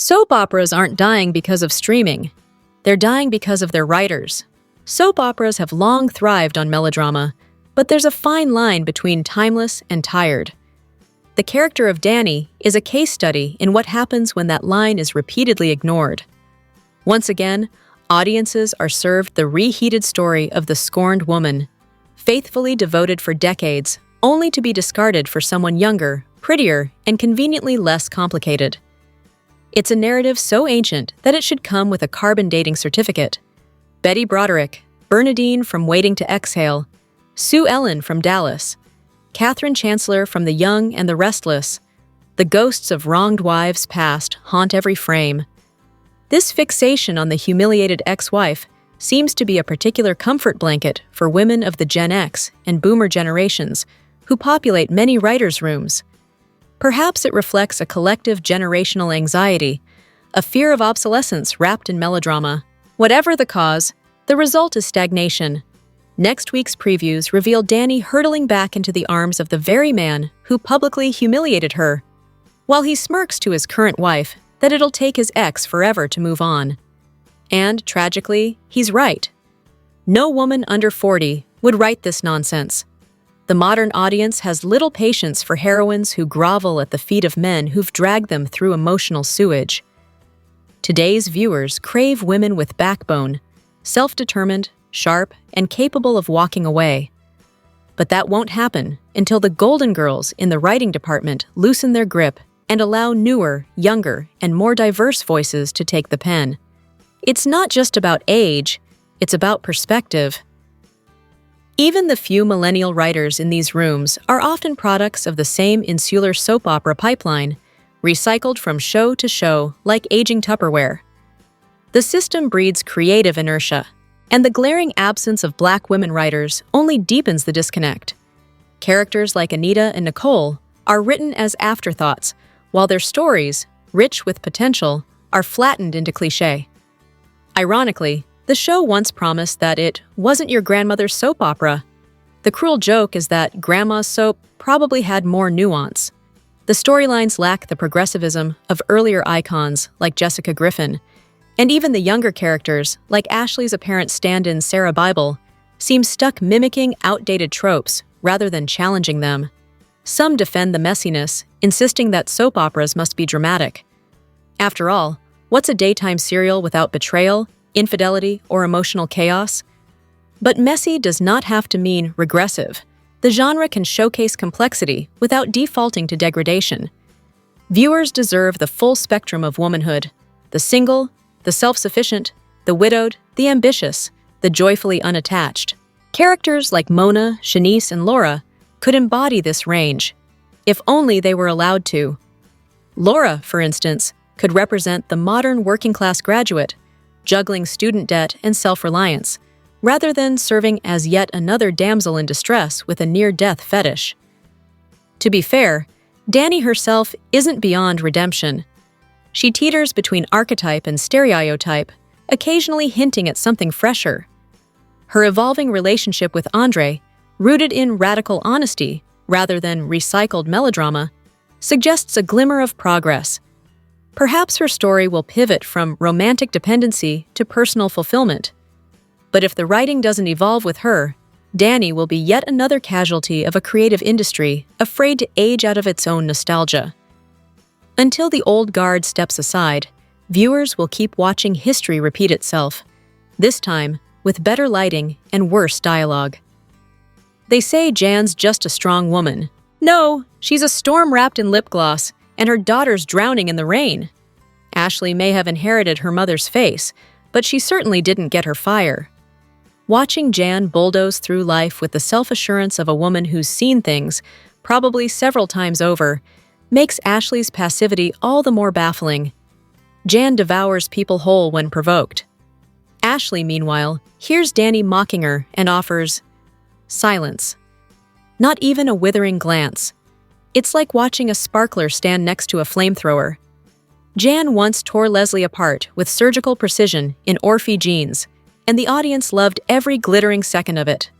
Soap operas aren't dying because of streaming. They're dying because of their writers. Soap operas have long thrived on melodrama, but there's a fine line between timeless and tired. The character of Dani is a case study in what happens when that line is repeatedly ignored. Once again, audiences are served the reheated story of the scorned woman, faithfully devoted for decades, only to be discarded for someone younger, prettier, and conveniently less complicated. It's a narrative so ancient that it should come with a carbon dating certificate. Betty Broderick, Bernadine from Waiting to Exhale, Sue Ellen from Dallas, Catherine Chancellor from The Young and the Restless. The ghosts of wronged wives past haunt every frame. This fixation on the humiliated ex-wife seems to be a particular comfort blanket for women of the Gen X and Boomer generations who populate many writers' rooms. Perhaps it reflects a collective generational anxiety, a fear of obsolescence wrapped in melodrama. Whatever the cause, the result is stagnation. Next week's previews reveal Dani hurtling back into the arms of the very man who publicly humiliated her, while he smirks to his current wife that it'll take his ex forever to move on. And, tragically, he's right. No woman under 40 would write this nonsense. The modern audience has little patience for heroines who grovel at the feet of men who've dragged them through emotional sewage. Today's viewers crave women with backbone, self-determined, sharp, and capable of walking away. But that won't happen until the Golden Girls in the writing department loosen their grip and allow newer, younger, and more diverse voices to take the pen. It's not just about age, it's about perspective. Even the few millennial writers in these rooms are often products of the same insular soap opera pipeline, recycled from show to show like aging Tupperware. The system breeds creative inertia, and the glaring absence of Black women writers only deepens the disconnect. Characters like Anita and Nicole are written as afterthoughts, while their stories, rich with potential, are flattened into cliché. Ironically, the show once promised that it wasn't your grandmother's soap opera. The cruel joke is that grandma's soap probably had more nuance. The storylines lack the progressivism of earlier icons like Jessica Griffin, and even the younger characters, like Ashley's apparent stand-in Sarah Bible, seem stuck mimicking outdated tropes rather than challenging them. Some defend the messiness, insisting that soap operas must be dramatic. After all, what's a daytime serial without betrayal, infidelity, or emotional chaos? But messy does not have to mean regressive. The genre can showcase complexity without defaulting to degradation. Viewers deserve the full spectrum of womanhood: the single, the self-sufficient, the widowed, the ambitious, the joyfully unattached. Characters like Mona, Shanice, and Laura could embody this range, if only they were allowed to. Laura, for instance, could represent the modern working-class graduate, juggling student debt and self-reliance, rather than serving as yet another damsel in distress with a near-death fetish. To be fair, Dani herself isn't beyond redemption. She teeters between archetype and stereotype, occasionally hinting at something fresher. Her evolving relationship with Andre, rooted in radical honesty rather than recycled melodrama, suggests a glimmer of progress. Perhaps her story will pivot from romantic dependency to personal fulfillment. But if the writing doesn't evolve with her, Dani will be yet another casualty of a creative industry afraid to age out of its own nostalgia. Until the old guard steps aside, viewers will keep watching history repeat itself, this time with better lighting and worse dialogue. They say Jan's just a strong woman. No, she's a storm wrapped in lip gloss, and her daughter's drowning in the rain. Ashley may have inherited her mother's face, but she certainly didn't get her fire. Watching Jan bulldoze through life with the self-assurance of a woman who's seen things, probably several times over, makes Ashley's passivity all the more baffling. Jan devours people whole when provoked. Ashley, meanwhile, hears Dani mocking her and offers silence. Not even a withering glance. It's like watching a sparkler stand next to a flamethrower. Jan once tore Leslie apart with surgical precision in Orphe jeans, and the audience loved every glittering second of it.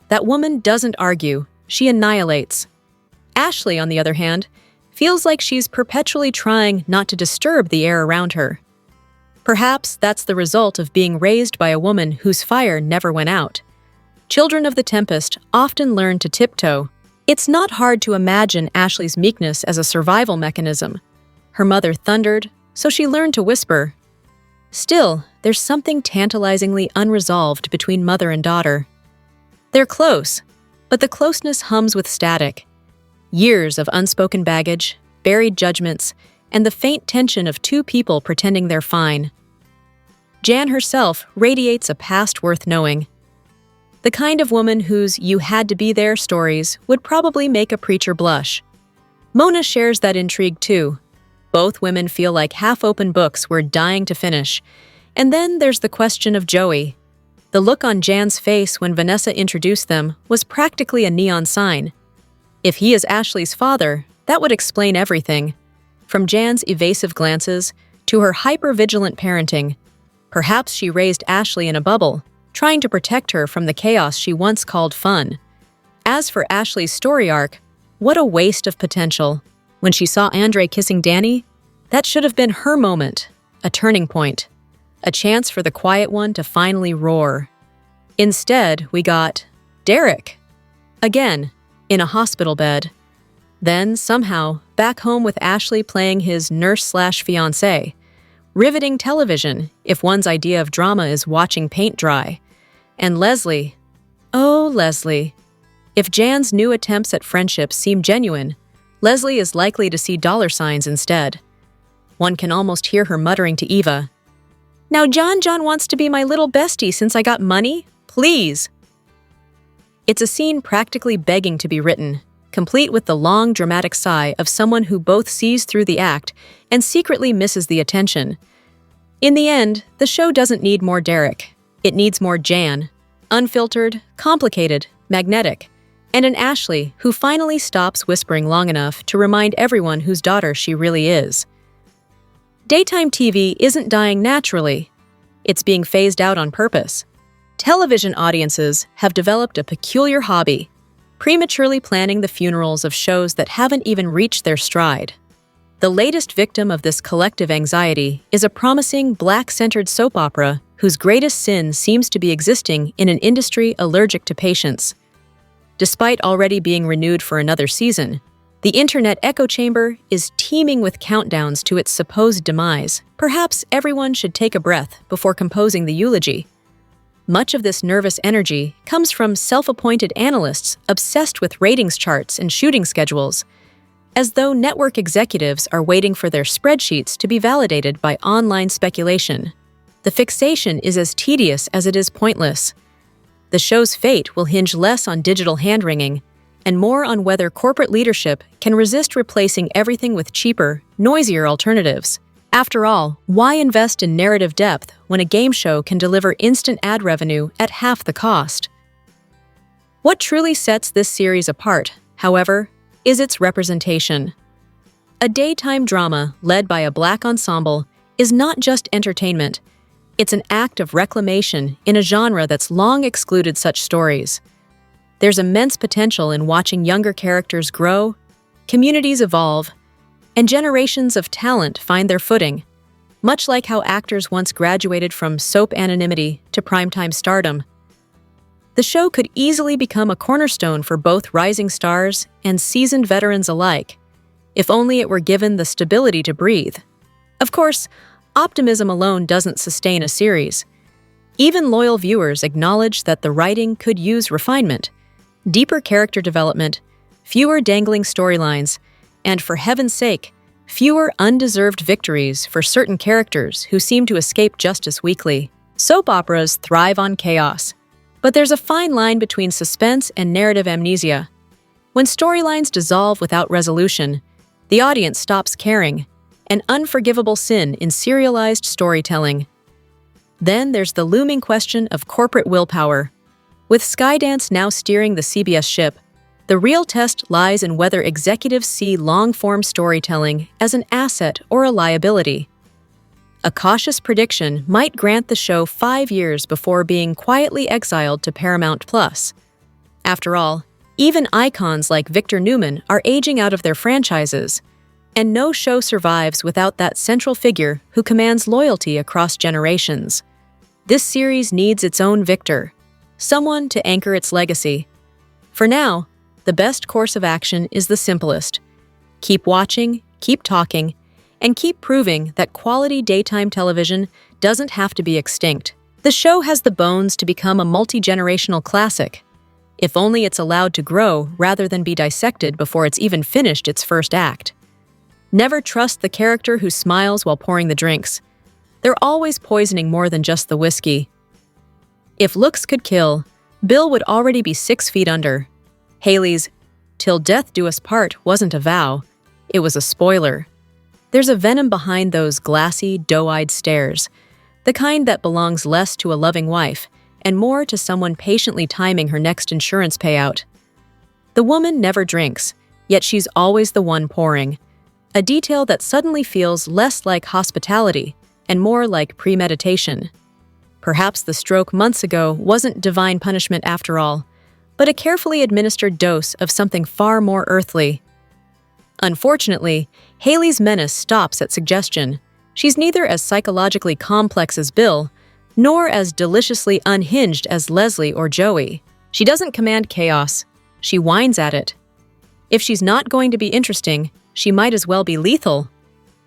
That woman doesn't argue, she annihilates. Ashley, on the other hand, feels like she's perpetually trying not to disturb the air around her. Perhaps that's the result of being raised by a woman whose fire never went out. Children of the Tempest often learn to tiptoe. It's not hard to imagine Ashley's meekness as a survival mechanism. Her mother thundered, so she learned to whisper. Still, there's something tantalizingly unresolved between mother and daughter. They're close, but the closeness hums with static. Years of unspoken baggage, buried judgments, and the faint tension of two people pretending they're fine. Jan herself radiates a past worth knowing. The kind of woman whose "you had to be there" stories would probably make a preacher blush. Mona shares that intrigue too. Both women feel like half-open books we're dying to finish. And then there's the question of Joey. The look on Jan's face when Vanessa introduced them was practically a neon sign. If he is Ashley's father, that would explain everything. From Jan's evasive glances to her hyper-vigilant parenting. Perhaps she raised Ashley in a bubble, trying to protect her from the chaos she once called fun. As for Ashley's story arc, what a waste of potential. When she saw Andre kissing Dani, that should have been her moment, a turning point, a chance for the quiet one to finally roar. Instead, we got Derek. Again, in a hospital bed. Then, somehow, back home with Ashley playing his nurse/fiancé. Riveting television, if one's idea of drama is watching paint dry. And Leslie. Oh, Leslie. If Jan's new attempts at friendship seem genuine, Leslie is likely to see dollar signs instead. One can almost hear her muttering to Eva, "Now John wants to be my little bestie since I got money? Please!" It's a scene practically begging to be written, complete with the long, dramatic sigh of someone who both sees through the act and secretly misses the attention. In the end, the show doesn't need more Derek. It needs more Jan. Unfiltered, complicated, magnetic. And an Ashley who finally stops whispering long enough to remind everyone whose daughter she really is. Daytime TV isn't dying naturally. It's being phased out on purpose. Television audiences have developed a peculiar hobby, prematurely planning the funerals of shows that haven't even reached their stride. The latest victim of this collective anxiety is a promising Black-centered soap opera whose greatest sin seems to be existing in an industry allergic to patience. Despite already being renewed for another season, the internet echo chamber is teeming with countdowns to its supposed demise. Perhaps everyone should take a breath before composing the eulogy. Much of this nervous energy comes from self-appointed analysts obsessed with ratings charts and shooting schedules, as though network executives are waiting for their spreadsheets to be validated by online speculation. The fixation is as tedious as it is pointless. The show's fate will hinge less on digital hand-wringing and more on whether corporate leadership can resist replacing everything with cheaper, noisier alternatives. After all, why invest in narrative depth when a game show can deliver instant ad revenue at half the cost? What truly sets this series apart, however, is its representation. A daytime drama led by a Black ensemble is not just entertainment. It's an act of reclamation in a genre that's long excluded such stories. There's immense potential in watching younger characters grow, communities evolve, and generations of talent find their footing, much like how actors once graduated from soap anonymity to primetime stardom. The show could easily become a cornerstone for both rising stars and seasoned veterans alike, if only it were given the stability to breathe. Of course, optimism alone doesn't sustain a series. Even loyal viewers acknowledge that the writing could use refinement, deeper character development, fewer dangling storylines, and for heaven's sake, fewer undeserved victories for certain characters who seem to escape justice weakly. Soap operas thrive on chaos, but there's a fine line between suspense and narrative amnesia. When storylines dissolve without resolution, the audience stops caring, an unforgivable sin in serialized storytelling. Then there's the looming question of corporate willpower. With Skydance now steering the CBS ship, the real test lies in whether executives see long-form storytelling as an asset or a liability. A cautious prediction might grant the show 5 years before being quietly exiled to Paramount+. After all, even icons like Victor Newman are aging out of their franchises. And no show survives without that central figure who commands loyalty across generations. This series needs its own victor, someone to anchor its legacy. For now, the best course of action is the simplest. Keep watching, keep talking, and keep proving that quality daytime television doesn't have to be extinct. The show has the bones to become a multi-generational classic, if only it's allowed to grow rather than be dissected before it's even finished its first act. Never trust the character who smiles while pouring the drinks. They're always poisoning more than just the whiskey. If looks could kill, Bill would already be 6 feet under. Haley's "till death do us part" wasn't a vow, it was a spoiler. There's a venom behind those glassy, doe-eyed stares, the kind that belongs less to a loving wife and more to someone patiently timing her next insurance payout. The woman never drinks, yet she's always the one pouring, a detail that suddenly feels less like hospitality and more like premeditation. Perhaps the stroke months ago wasn't divine punishment after all, but a carefully administered dose of something far more earthly. Unfortunately, Haley's menace stops at suggestion. She's neither as psychologically complex as Bill, nor as deliciously unhinged as Leslie or Joey. She doesn't command chaos, she whines at it. If she's not going to be interesting, she might as well be lethal.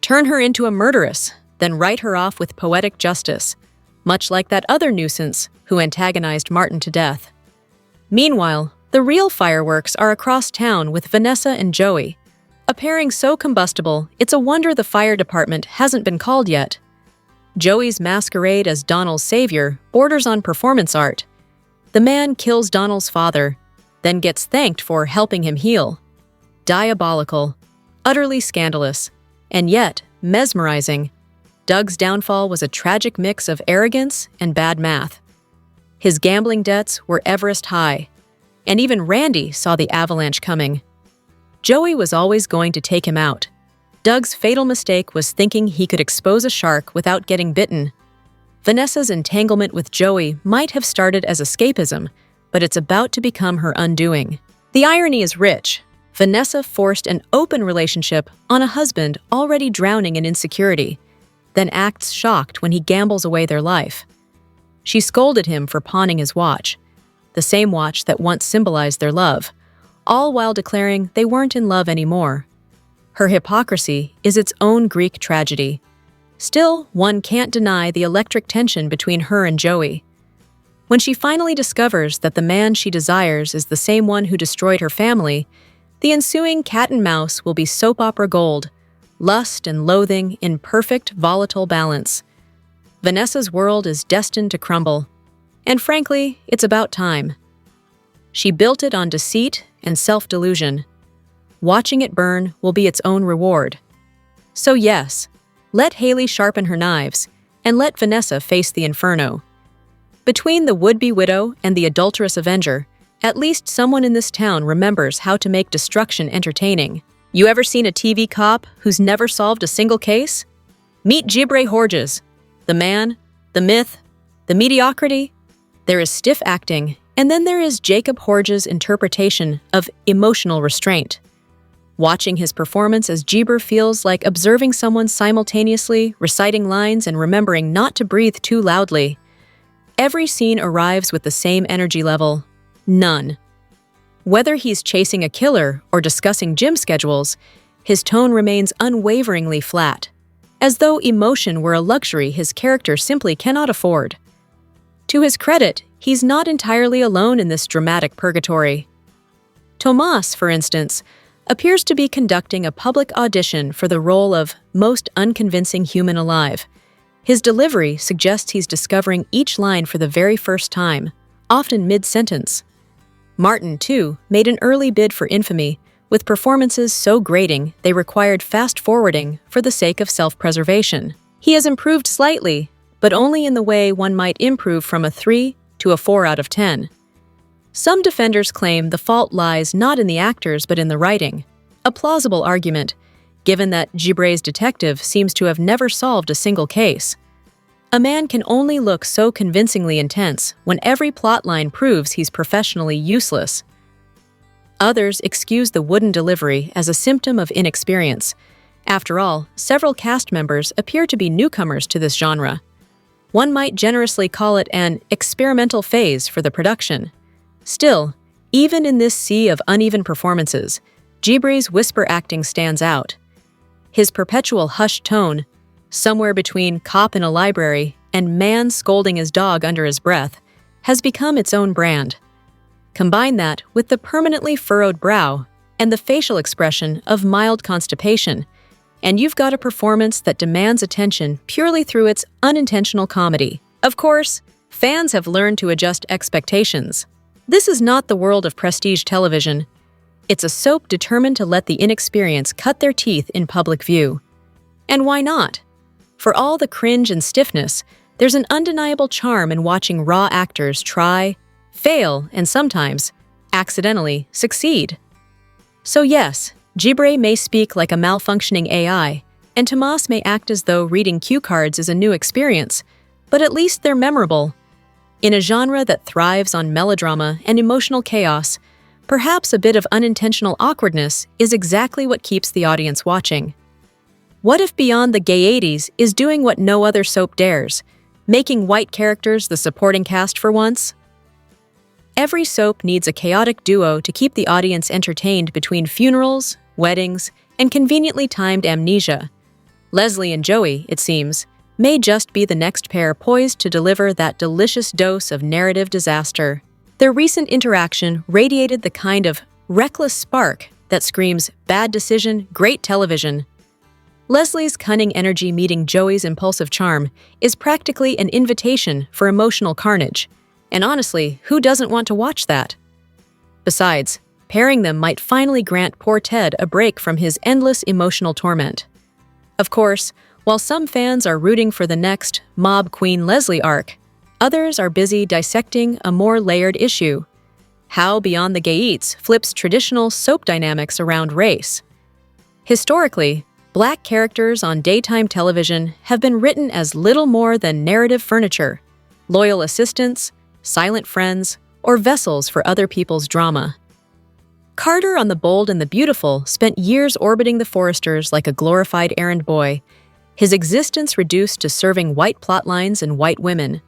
Turn her into a murderess, then write her off with poetic justice, much like that other nuisance who antagonized Martin to death. Meanwhile, the real fireworks are across town with Vanessa and Joey, a pairing so combustible it's a wonder the fire department hasn't been called yet. Joey's masquerade as Donald's savior borders on performance art. The man kills Donald's father, then gets thanked for helping him heal. Diabolical, utterly scandalous, and yet mesmerizing. Doug's downfall was a tragic mix of arrogance and bad math. His gambling debts were Everest high, and even Randy saw the avalanche coming. Joey was always going to take him out. Doug's fatal mistake was thinking he could expose a shark without getting bitten. Vanessa's entanglement with Joey might have started as escapism, but it's about to become her undoing. The irony is rich. Vanessa forced an open relationship on a husband already drowning in insecurity, then acts shocked when he gambles away their life. She scolded him for pawning his watch, the same watch that once symbolized their love, all while declaring they weren't in love anymore. Her hypocrisy is its own Greek tragedy. Still, one can't deny the electric tension between her and Joey. When she finally discovers that the man she desires is the same one who destroyed her family, the ensuing cat and mouse will be soap opera gold, lust and loathing in perfect, volatile balance. Vanessa's world is destined to crumble, and frankly, it's about time. She built it on deceit and self-delusion. Watching it burn will be its own reward. So yes, let Haley sharpen her knives, and let Vanessa face the inferno. Between the would-be widow and the adulterous avenger, at least someone in this town remembers how to make destruction entertaining. You ever seen a TV cop who's never solved a single case? Meet Gibray Horges. The man, the myth, the mediocrity. There is stiff acting, and then there is Jacob Horges' interpretation of emotional restraint. Watching his performance as Gibber feels like observing someone simultaneously reciting lines and remembering not to breathe too loudly. Every scene arrives with the same energy level. None. Whether he's chasing a killer or discussing gym schedules, his tone remains unwaveringly flat, as though emotion were a luxury his character simply cannot afford. To his credit, he's not entirely alone in this dramatic purgatory. Tomas, for instance, appears to be conducting a public audition for the role of most unconvincing human alive. His delivery suggests he's discovering each line for the very first time, often mid-sentence. Martin, too, made an early bid for infamy, with performances so grating they required fast-forwarding for the sake of self-preservation. He has improved slightly, but only in the way one might improve from a 3 to a 4 out of 10. Some defenders claim the fault lies not in the actors but in the writing, a plausible argument, given that Gibray's detective seems to have never solved a single case. A man can only look so convincingly intense when every plotline proves he's professionally useless. Others excuse the wooden delivery as a symptom of inexperience, After all, several cast members appear to be newcomers to this genre. One might generously call it an experimental phase for the production. Still, even in this sea of uneven performances, Ghibri's whisper acting stands out. His perpetual hushed tone, somewhere between cop in a library and man scolding his dog under his breath, has become its own brand. Combine that with the permanently furrowed brow and the facial expression of mild constipation, and you've got a performance that demands attention purely through its unintentional comedy. Of course, fans have learned to adjust expectations. This is not the world of prestige television. It's a soap determined to let the inexperienced cut their teeth in public view. And why not? For all the cringe and stiffness, there's an undeniable charm in watching raw actors try, fail, and sometimes, accidentally, succeed. So yes, Ghibri may speak like a malfunctioning AI, and Tomas may act as though reading cue cards is a new experience, but at least they're memorable. In a genre that thrives on melodrama and emotional chaos, perhaps a bit of unintentional awkwardness is exactly what keeps the audience watching. What if Beyond the Gay 80s is doing what no other soap dares, making white characters the supporting cast for once? Every soap needs a chaotic duo to keep the audience entertained between funerals, weddings, and conveniently timed amnesia. Leslie and Joey, it seems, may just be the next pair poised to deliver that delicious dose of narrative disaster. Their recent interaction radiated the kind of reckless spark that screams bad decision, great television. Leslie's cunning energy meeting Joey's impulsive charm is practically an invitation for emotional carnage. And honestly, who doesn't want to watch that? Besides, pairing them might finally grant poor Ted a break from his endless emotional torment. Of course, while some fans are rooting for the next Mob Queen Leslie arc, others are busy dissecting a more layered issue: how Beyond the Gates flips traditional soap dynamics around race. Historically, Black characters on daytime television have been written as little more than narrative furniture, loyal assistants, silent friends, or vessels for other people's drama. Carter on The Bold and the Beautiful spent years orbiting the Forresters like a glorified errand boy, his existence reduced to serving white plotlines and white women.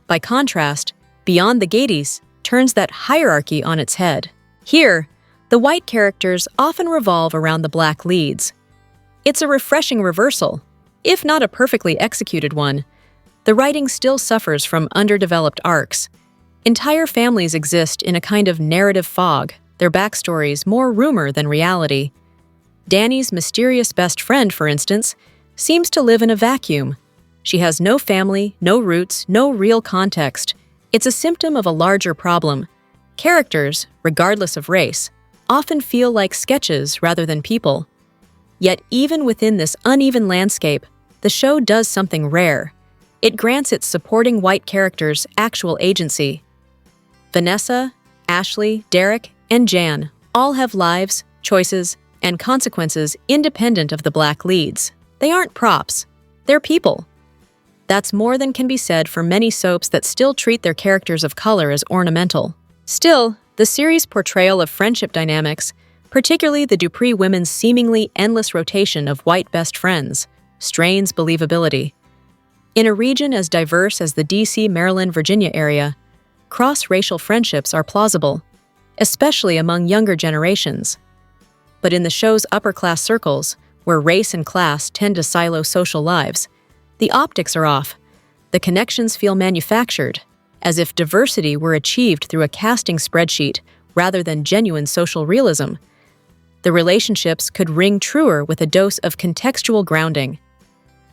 By contrast, Beyond the Gates turns that hierarchy on its head. Here, the white characters often revolve around the Black leads. It's a refreshing reversal, if not a perfectly executed one. The writing still suffers from underdeveloped arcs. Entire families exist in a kind of narrative fog, their backstories more rumor than reality. Dani's mysterious best friend, for instance, seems to live in a vacuum. She has no family, no roots, no real context. It's a symptom of a larger problem. Characters, regardless of race, often feel like sketches rather than people. Yet even within this uneven landscape, the show does something rare. It grants its supporting white characters actual agency. Vanessa, Ashley, Derek, and Jan all have lives, choices, and consequences independent of the Black leads. They aren't props. They're people. That's more than can be said for many soaps that still treat their characters of color as ornamental. Still, the series' portrayal of friendship dynamics, particularly the Dupree women's seemingly endless rotation of white best friends, strains believability. In a region as diverse as the D.C., Maryland, Virginia area, cross-racial friendships are plausible, especially among younger generations. But in the show's upper-class circles, where race and class tend to silo social lives, the optics are off. The connections feel manufactured, as if diversity were achieved through a casting spreadsheet rather than genuine social realism. The relationships could ring truer with a dose of contextual grounding.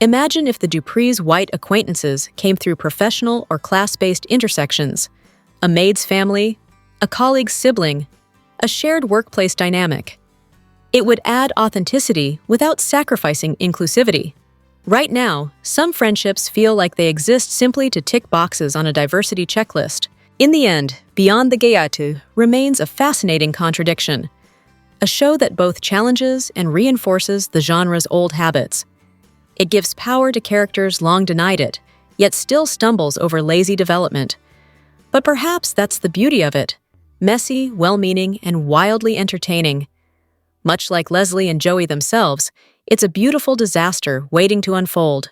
Imagine if the Dupree's white acquaintances came through professional or class-based intersections, a maid's family, a colleague's sibling, a shared workplace dynamic. It would add authenticity without sacrificing inclusivity. Right now, some friendships feel like they exist simply to tick boxes on a diversity checklist. In the end, Beyond the Gates remains a fascinating contradiction, a show that both challenges and reinforces the genre's old habits. It gives power to characters long denied it, yet still stumbles over lazy development. But perhaps that's the beauty of it: messy, well-meaning, and wildly entertaining. Much like Leslie and Joey themselves, it's a beautiful disaster waiting to unfold.